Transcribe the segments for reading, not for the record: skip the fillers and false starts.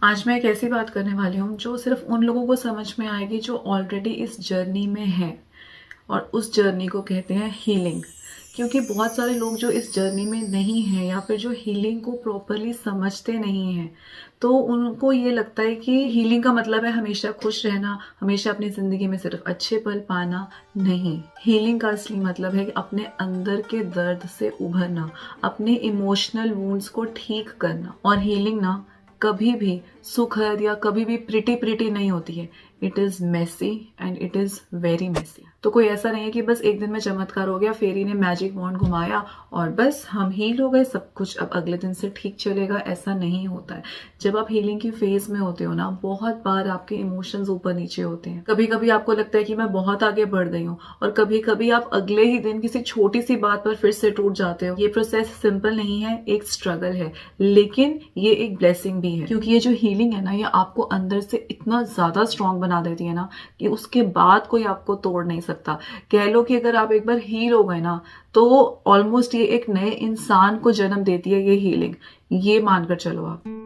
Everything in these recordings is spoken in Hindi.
आज मैं एक ऐसी बात करने वाली हूँ जो सिर्फ उन लोगों को समझ में आएगी जो ऑलरेडी इस जर्नी में हैं, और उस जर्नी को कहते हैं हीलिंग। क्योंकि बहुत सारे लोग जो इस जर्नी में नहीं हैं या फिर जो हीलिंग को प्रॉपरली समझते नहीं हैं, तो उनको ये लगता है कि हीलिंग का मतलब है हमेशा खुश रहना, हमेशा अपनी ज़िंदगी में सिर्फ अच्छे पल पाना। नहीं, हीलिंग का असली मतलब है कि अपने अंदर के दर्द से उभरना, अपने इमोशनल वुंड्स को ठीक करना। और हीलिंग ना कभी भी सुखद या कभी भी प्रिटी प्रिटी नहीं होती है। It is messy and it is very messy. तो कोई ऐसा नहीं है कि बस एक दिन में चमत्कार हो गया, फेरी ने मैजिक वॉन्ड घुमाया और बस हम हील हो गए, सब कुछ अब अगले दिन से ठीक चलेगा। ऐसा नहीं होता है। जब आप हीलिंग की फेज में होते हो ना, बहुत बार आपके इमोशंस ऊपर नीचे होते हैं। कभी कभी आपको लगता है कि मैं बहुत आगे बढ़ गई हूँ, और कभी कभी आप अगले ही दिन किसी छोटी सी बात पर फिर से टूट जाते हो। ये प्रोसेस सिंपल नहीं है, एक स्ट्रगल है, लेकिन ये एक ब्लेसिंग भी है। क्योंकि ये जो हीलिंग है ना, ये आपको अंदर से इतना ज्यादा स्ट्रांग बना देती है ना कि उसके बाद कोई आपको तोड़ नहीं सकता। कह लो कि अगर आप एक बार हील हो गए ना, तो ऑलमोस्ट ये एक नए इंसान को जन्म देती है ये हीलिंग। ये मानकर चलो आप।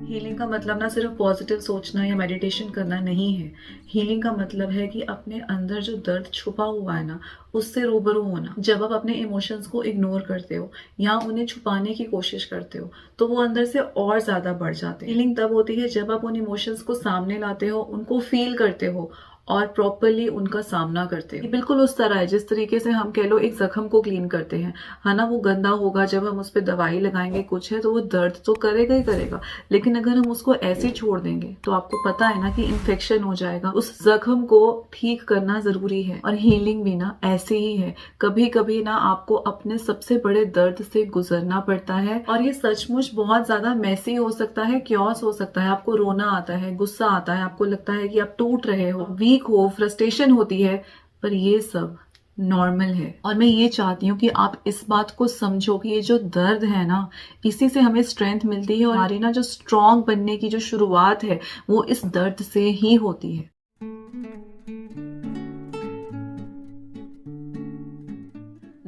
हीलिंग का मतलब ना सिर्फ पॉजिटिव सोचना या मेडिटेशन करना नहीं है। हीलिंग का मतलब है कि अपने अंदर जो दर्द छुपा हुआ है ना, उससे रूबरू होना। जब आप अपने इमोशंस को इग्नोर करते हो या उन्हें छुपाने की कोशिश करते हो, तो वो अंदर से और ज्यादा बढ़ जाते हैं। हीलिंग तब होती है जब आप उन इमोशंस को सामने लाते हो, उनको फील करते हो और प्रॉपरली उनका सामना करते हो। ये बिल्कुल उस तरह है जिस तरीके से हम कह लो एक जख्म को क्लीन करते हैं, है ना। वो गंदा होगा, जब हम उस पर दवाई लगाएंगे कुछ है, तो वो दर्द तो करेगा ही करेगा। लेकिन अगर हम उसको ऐसे ही छोड़ देंगे तो आपको पता है ना कि इन्फेक्शन हो जाएगा। उस जख्म को ठीक करना जरूरी है। और हीलिंग भी ना ऐसे ही है। कभी कभी ना आपको अपने सबसे बड़े दर्द से गुजरना पड़ता है, और ये सचमुच बहुत ज्यादा मैसी हो सकता है, क्योस हो सकता है। आपको रोना आता है, गुस्सा आता है, आपको लगता है कि आप टूट रहे हो, वीक हो, फ्रस्ट्रेशन होती है, पर ये सब नॉर्मल है। और मैं ये चाहती हूँ कि आप इस बात को समझो कि ये जो दर्द है ना, इसी से हमें स्ट्रेंथ मिलती है, और हमारी ना जो स्ट्रांग बनने की जो शुरुआत है वो इस दर्द से ही होती है।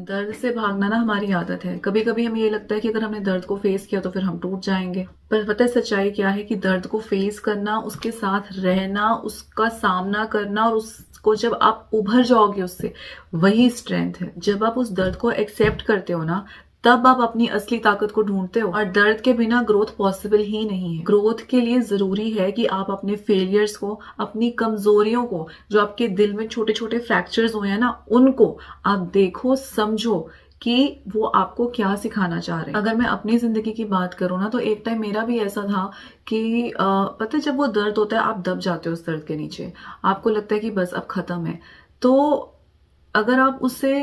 दर्द से भागना ना हमारी आदत है। कभी कभी हमें ये लगता है कि अगर हमने दर्द को फेस किया तो फिर हम टूट जाएंगे। पर पता है सच्चाई क्या है कि दर्द को फेस करना, उसके साथ रहना, उसका सामना करना, और उसको जब आप उभर जाओगे उससे, वही स्ट्रेंथ है। जब आप उस दर्द को एक्सेप्ट करते हो ना, तब आप अपनी असली ताकत को ढूंढते हो। और दर्द के बिना ग्रोथ पॉसिबल ही नहीं है। ग्रोथ के लिए जरूरी है कि आप अपने फेलियर्स को, अपनी कमजोरियों को, जो आपके दिल में छोटे छोटे फ्रैक्चर्स हुए हैं ना, उनको आप देखो, समझो कि वो आपको क्या सिखाना चाह रहे हैं। अगर मैं अपनी जिंदगी की बात करूँ ना, तो एक टाइम मेरा भी ऐसा था कि पता है, जब वो दर्द होता है आप दब जाते हो उस दर्द के नीचे। आपको लगता है कि बस अब खत्म है। तो अगर आप उससे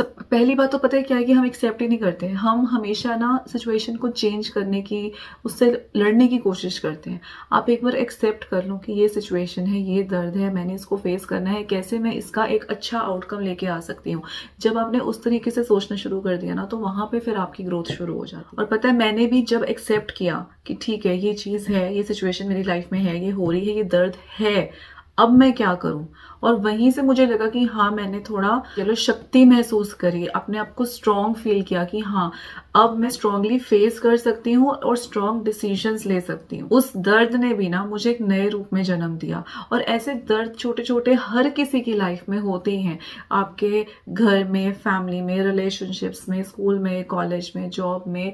पहली बात तो पता है क्या है कि हम एक्सेप्ट ही नहीं करते हैं। हम हमेशा ना सिचुएशन को चेंज करने की, उससे लड़ने की कोशिश करते हैं। आप एक बार एक्सेप्ट कर लो कि ये सिचुएशन है, ये दर्द है, मैंने इसको फेस करना है, कैसे मैं इसका एक अच्छा आउटकम लेके आ सकती हूँ। जब आपने उस तरीके से सोचना शुरू कर दिया ना, तो वहां पे फिर आपकी ग्रोथ शुरू हो जाती है। और पता है, मैंने भी जब एक्सेप्ट किया कि ठीक है, ये चीज है, ये सिचुएशन मेरी लाइफ में है, ये हो रही है, ये दर्द है, अब मैं क्या करूं। और वहीं से मुझे लगा कि हाँ, मैंने थोड़ा चलो शक्ति महसूस करी, अपने आप को स्ट्रांग फील किया कि हाँ, अब मैं स्ट्रांगली फेस कर सकती हूँ और स्ट्रांग डिसीजंस ले सकती हूँ। उस दर्द ने भी ना मुझे एक नए रूप में जन्म दिया। और ऐसे दर्द छोटे छोटे हर किसी की लाइफ में होते ही हैं। आपके घर में, फैमिली में, रिलेशनशिप्स में, स्कूल में, कॉलेज में, जॉब में,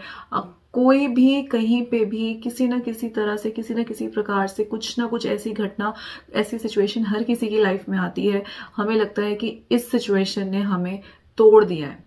कोई भी कहीं पे भी किसी ना किसी तरह से, किसी ना किसी प्रकार से कुछ ना कुछ ऐसी घटना, ऐसी सिचुएशन हर किसी की लाइफ में आती है। हमें लगता है कि इस सिचुएशन ने हमें तोड़ दिया है,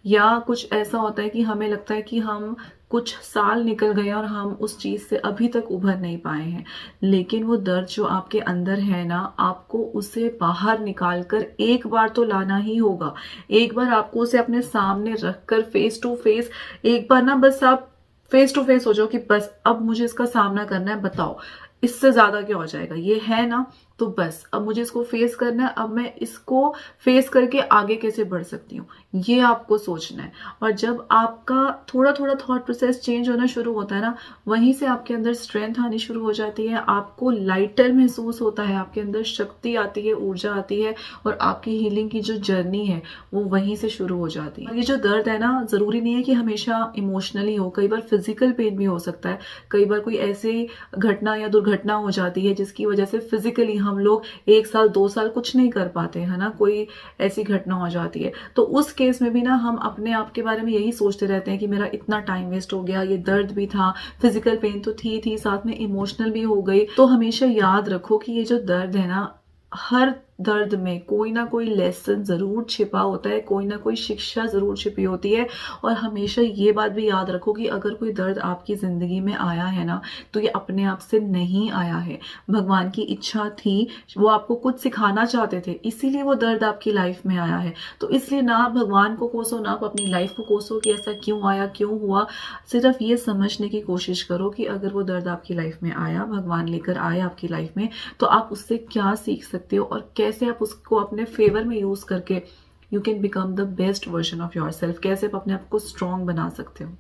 या कुछ ऐसा होता है कि हमें लगता है कि हम कुछ साल निकल गए और हम उस चीज से अभी तक उभर नहीं पाए हैं। लेकिन वो दर्द जो आपके अंदर है ना, आपको उसे बाहर निकाल कर एक बार तो लाना ही होगा। एक बार आपको उसे अपने सामने रखकर फेस टू फेस, एक बार ना बस आप फेस टू फेस हो जाओ कि बस अब मुझे इसका सामना करना है, बताओ इससे ज्यादा क्या हो जाएगा। ये है ना, तो बस अब मुझे इसको फेस करना है, अब मैं इसको फेस करके आगे कैसे बढ़ सकती हूँ, ये आपको सोचना है। और जब आपका थोड़ा थोड़ा थॉट प्रोसेस चेंज होना शुरू होता है ना, वहीं से आपके अंदर स्ट्रेंथ आनी शुरू हो जाती है, आपको लाइटर महसूस होता है, आपके अंदर शक्ति आती है, ऊर्जा आती है, और आपकी हीलिंग की जो जर्नी है वो वहीं से शुरू हो जाती है। और ये जो दर्द है ना, जरूरी नहीं है कि हमेशा इमोशनली हो, कई बार फिजिकल पेन भी हो सकता है। कई बार कोई ऐसी घटना या दुर्घटना हो जाती है जिसकी वजह से फिजिकली हम लोग 1 साल 2 साल कुछ नहीं कर पाते, है ना, कोई ऐसी घटना हो जाती है। तो उस केस में भी ना हम अपने आप के बारे में यही सोचते रहते हैं कि मेरा इतना टाइम वेस्ट हो गया, ये दर्द भी था, फिजिकल पेन तो थी साथ में इमोशनल भी हो गई। तो हमेशा याद रखो कि ये जो दर्द है ना, हर दर्द में कोई ना कोई लेसन जरूर छिपा होता है, कोई ना कोई शिक्षा जरूर छिपी होती है। और हमेशा ये बात भी याद रखो कि अगर कोई दर्द आपकी जिंदगी में आया है ना, तो ये अपने आप से नहीं आया है, भगवान की इच्छा थी, वो आपको कुछ सिखाना चाहते थे, इसीलिए वो दर्द आपकी लाइफ में आया है। तो इसलिए ना आप भगवान को कोसो, ना आप अपनी लाइफ को कोसो कि ऐसा क्यों आया, क्यों हुआ। सिर्फ ये समझने की कोशिश करो कि अगर वो दर्द आपकी लाइफ में आया, भगवान लेकर आए आपकी लाइफ में, तो आप उससे क्या सीख सकते हो और कैसे आप उसको अपने फेवर में यूज करके you can become the best version of your self, कैसे आप अपने आप को स्ट्रॉन्ग बना सकते हो।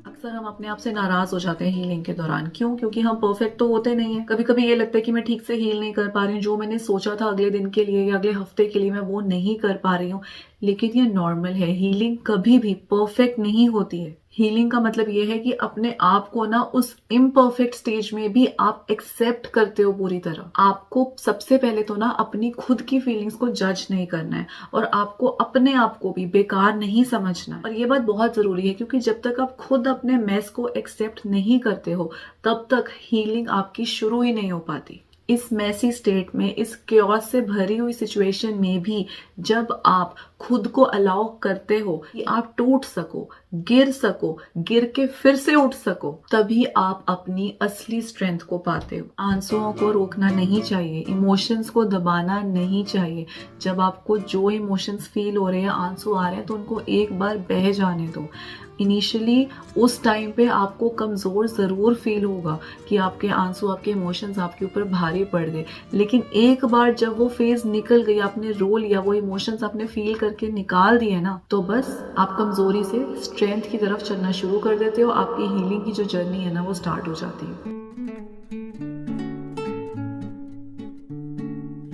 अक्सर हम अपने आप से नाराज हो जाते हैं हीलिंग के दौरान। क्यों? क्योंकि हम परफेक्ट तो होते नहीं है। कभी कभी ये लगता है कि मैं ठीक से हील नहीं कर पा रही हूँ, जो मैंने सोचा था अगले दिन के लिए या अगले हफ्ते के लिए मैं वो नहीं कर पा रही हूँ। लेकिन ये नॉर्मल है, हीलिंग कभी भी परफेक्ट नहीं होती है। हीलिंग का मतलब ये है कि अपने आप को ना उस इम्परफेक्ट स्टेज में भी आप एक्सेप्ट करते हो पूरी तरह। आपको सबसे पहले तो ना अपनी खुद की फीलिंग्स को जज नहीं करना है, और आपको अपने आप को भी बेकार नहीं समझना है। और ये बात बहुत जरूरी है, क्योंकि जब तक आप खुद अपने मेस को एक्सेप्ट नहीं करते हो, तब तक हीलिंग आपकी शुरू ही नहीं हो पाती। इस मैसी स्टेट में, इस क्योस से भरी हुई सिचुएशन में भी जब आप खुद को अलाउ करते हो कि आप टूट सको, गिर सको, गिर के फिर से उठ सको, तभी आप अपनी असली स्ट्रेंथ को पाते हो। आंसुओं को रोकना नहीं चाहिए, इमोशंस को दबाना नहीं चाहिए। जब आपको जो इमोशंस फील हो रहे हैं, आंसू आ रहे हैं, तो उनको एक बार बह जाने दो। इनिशियली उस टाइम पे आपको कमजोर जरूर फील होगा कि आपके आंसू, आपके इमोशंस आपके ऊपर भारी पड़ गए, लेकिन एक बार जब वो फेज निकल गई, आपने रोल या वो इमोशंस आपने फील करके निकाल दिए ना, तो बस आप कमजोरी से स्ट्रेंथ की तरफ चलना शुरू कर देते हो। आपकी हीलिंग की जो जर्नी है ना, वो स्टार्ट हो जाती है।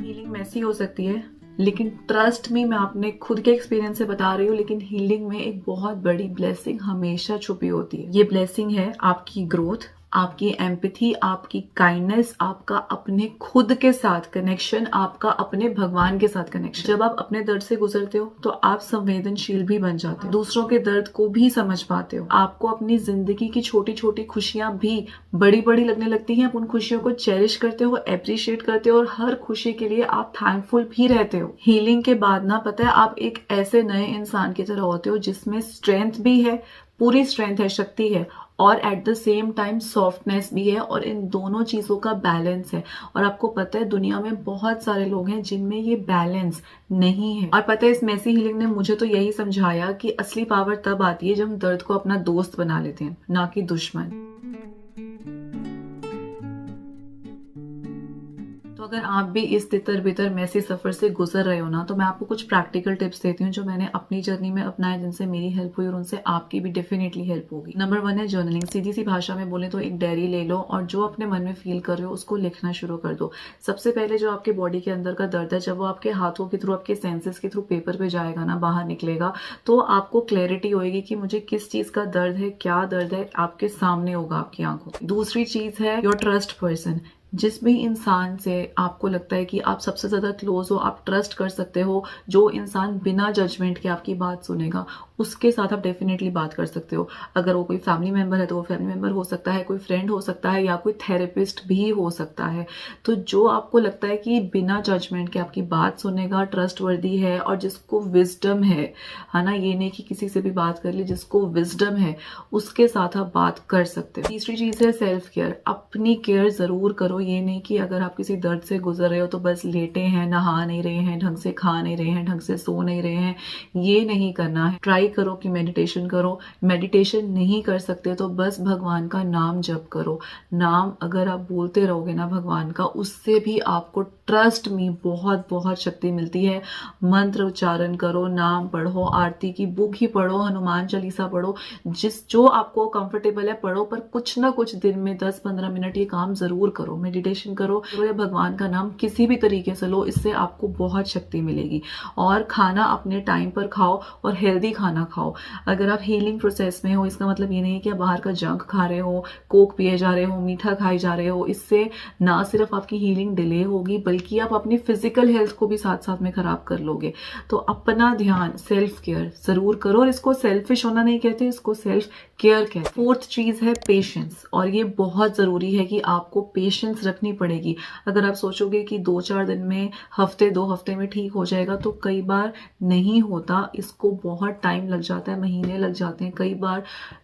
हीलिंग मैसी हो सकती है, लेकिन ट्रस्ट में, मैं अपने खुद के एक्सपीरियंस से बता रही हूँ, लेकिन हीलिंग में एक बहुत बड़ी ब्लेसिंग हमेशा छुपी होती है। ये ब्लेसिंग है आपकी ग्रोथ, आपकी एम्पैथी, आपकी काइंडनेस, आपका अपने खुद के साथ कनेक्शन, आपका अपने भगवान के साथ कनेक्शन। जब आप अपने दर्द से गुजरते हो तो आप संवेदनशील भी बन जाते हो, दूसरों के दर्द को भी समझ पाते हो। आपको अपनी जिंदगी की छोटी छोटी खुशियां भी बड़ी बड़ी लगने लगती हैं। आप उन खुशियों को चेरिश करते हो, अप्रिशिएट करते हो, और हर खुशी के लिए आप थैंकफुल भी रहते हो। हीलिंग के बाद ना, पता है, आप एक ऐसे नए इंसान की तरह होते हो जिसमें स्ट्रेंथ भी है, पूरी स्ट्रेंथ है, शक्ति है, और at the same time softness भी है, और इन दोनों चीजों का बैलेंस है। और आपको पता है, दुनिया में बहुत सारे लोग हैं जिनमें ये बैलेंस नहीं है। और पता है, इस मैसी हीलिंग ने मुझे तो यही समझाया कि असली पावर तब आती है जब हम दर्द को अपना दोस्त बना लेते हैं, ना कि दुश्मन। तो अगर आप भी इस तितर बितर मैसी सफर से गुजर रहे हो ना, तो मैं आपको कुछ प्रैक्टिकल टिप्स देती हूँ जो मैंने अपनी जर्नी में अपनाए, जिनसे मेरी हेल्प हुई और उनसे आपकी भी डेफिनेटली हेल्प होगी। नंबर 1 है जर्नलिंग। सीधी सी भाषा में बोले तो एक डायरी ले लो और जो अपने मन में फील कर रहे हो उसको लिखना शुरू कर दो। सबसे पहले जो आपके बॉडी के अंदर का दर्द है, जब वो आपके हाथों के थ्रू, आपके सेंसेस के थ्रू पेपर पे जाएगा ना, बाहर निकलेगा, तो आपको क्लैरिटी होगी कि मुझे किस चीज का दर्द है, क्या दर्द है, आपके सामने होगा, आपकी आंखों। दूसरी चीज है योर ट्रस्ट पर्सन। जिस भी इंसान से आपको लगता है कि आप सबसे ज्यादा क्लोज हो, आप ट्रस्ट कर सकते हो, जो इंसान बिना जजमेंट के आपकी बात सुनेगा, उसके साथ आप डेफिनेटली बात कर सकते हो। अगर वो कोई फैमिली मेंबर है तो वो फैमिली मेंबर हो सकता है, कोई फ्रेंड हो सकता है, या कोई थेरेपिस्ट भी हो सकता है। तो जो आपको लगता है कि बिना जजमेंट के आपकी बात सुनेगा, ट्रस्टवर्दी है, और जिसको विजडम है ना, ये नहीं कि किसी से भी बात कर ली, जिसको विजडम है, उसके साथ आप बात कर सकते हो। तीसरी चीज है सेल्फ केयर। अपनी केयर जरूर करो। ये नहीं कि अगर आप किसी दर्द से गुजर रहे हो तो बस लेटे हैं, नहा नहीं रहे हैं, ढंग से खा नहीं रहे हैं, ढंग से सो नहीं रहे हैं, ये नहीं करना है। ट्राई करो कि मेडिटेशन करो। मेडिटेशन नहीं कर सकते तो बस भगवान का नाम जप करो। नाम अगर आप बोलते रहोगे ना भगवान का, उससे भी आपको ट्रस्ट में बहुत बहुत शक्ति मिलती है। मंत्र उच्चारण करो, नाम पढ़ो, आरती की बुक ही पढ़ो, हनुमान चालीसा पढ़ो, जो आपको कंफर्टेबल है पढ़ो, पर कुछ ना कुछ दिन में 10-15 मिनट ये काम जरूर करो। मेडिटेशन करो या भगवान का नाम किसी भी तरीके से लो, इससे आपको बहुत शक्ति मिलेगी। और खाना अपने टाइम पर खाओ और हेल्दी खाना खाओ। अगर आप हीलिंग प्रोसेस में हो, इसका मतलब ये नहीं है कि आप बाहर का जंक खा रहे हो, कोक पिए जा रहे हो, मीठा खाए जा रहे हो। इससे ना सिर्फ आपकी हीलिंग डिले होगी बल्कि आप अपनी फिजिकल हेल्थ को भी साथ साथ में खराब कर लोगे। तो अपना ध्यान, सेल्फ केयर जरूर करो। और इसको सेल्फिश होना नहीं कहते, इसको सेल्फ केयर कहते हैं। फोर्थ चीज है पेशेंस, और ये बहुत जरूरी है कि आपको पेशेंस रखनी पड़ेगी। अगर आप सोचोगे कि 2-4 दिन में, हफ्ते 2 हफ्ते में ठीक हो जाएगा, तो कई बार नहीं होता। इसको बहुत टाइम लग जाता है, महीने लग जाते हैं, कई बार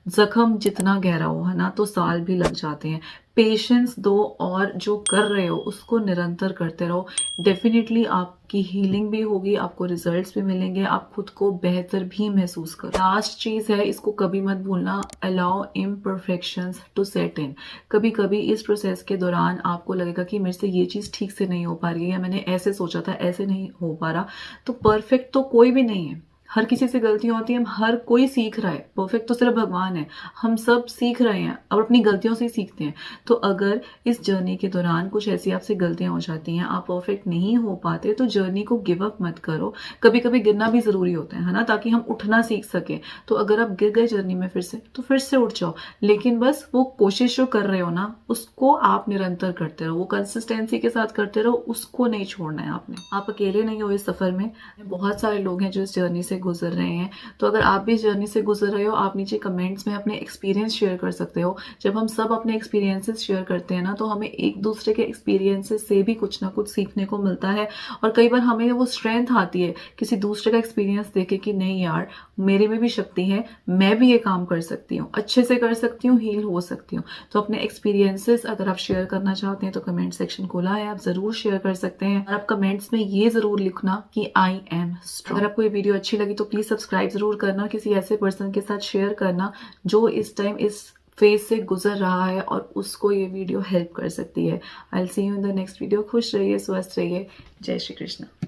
जख्म जितना गहरा हो, है ना, तो साल भी लग जाते हैं। पेशेंस दो और जो कर रहे हो उसको निरंतर करते रहो। डेफिनेटली आपकी हीलिंग भी होगी, आपको रिजल्ट्स भी मिलेंगे, आप खुद को बेहतर भी महसूस करो। लास्ट चीज है, इसको कभी मत भूलना, अलाउ इम्परफेक्शंस टू सेट इन। कभी कभी इस प्रोसेस के दौरान आपको लगेगा कि मेरे से ये चीज ठीक से नहीं हो पा रही है, या मैंने ऐसे सोचा था ऐसे नहीं हो पा रहा। तो परफेक्ट तो कोई भी नहीं है, हर किसी से गलतियां होती हैं, हर कोई सीख रहा है। परफेक्ट तो सिर्फ भगवान है, हम सब सीख रहे हैं और अपनी गलतियों से ही सीखते हैं। तो अगर इस जर्नी के दौरान कुछ ऐसी आपसे गलतियां हो जाती हैं, आप परफेक्ट नहीं हो पाते, तो जर्नी को गिव अप मत करो। कभी कभी गिरना भी जरूरी होता है ना, ताकि हम उठना सीख सके। तो अगर आप गिर गए जर्नी में फिर से, तो फिर से उठ जाओ। लेकिन बस वो कोशिश जो कर रहे हो ना, उसको आप निरंतर करते रहो, वो कंसिस्टेंसी के साथ करते रहो, उसको नहीं छोड़ना है आपने। आप अकेले नहीं हो इस सफर में, बहुत सारे लोग हैं जो इस जर्नी से गुजर रहे हैं। तो अगर आप भी इस जर्नी से गुजर रहे हो, आप नीचे कमेंट्स में अपने एक्सपीरियंस शेयर कर सकते हो। जब हम सब अपने एक्सपीरियंसेस शेयर करते हैं ना, तो हमें एक दूसरे के एक्सपीरियंसेस से भी कुछ ना कुछ सीखने को मिलता है। और कई बार हमें वो स्ट्रेंथ आती है किसी दूसरे का एक्सपीरियंस देखे कि नहीं यार, मेरे में भी शक्ति है, मैं भी ये काम कर सकती हूँ, अच्छे से कर सकती हूँ, हील हो सकती हूँ। तो अपने एक्सपीरियंसेस अगर आप शेयर करना चाहते हैं तो कमेंट सेक्शन खुला है, आप जरूर शेयर कर सकते हैं। और आप कमेंट्स में ये जरूर लिखना कि आई एम स्ट्रॉन्ग। अगर आपको ये वीडियो अच्छी लगी तो प्लीज सब्सक्राइब जरूर करना, किसी ऐसे पर्सन के साथ शेयर करना जो इस टाइम इस फेज से गुजर रहा है और उसको ये वीडियो हेल्प कर सकती है। I will see you in the next video. खुश रहिए, स्वस्थ रहिए। जय श्री कृष्ण।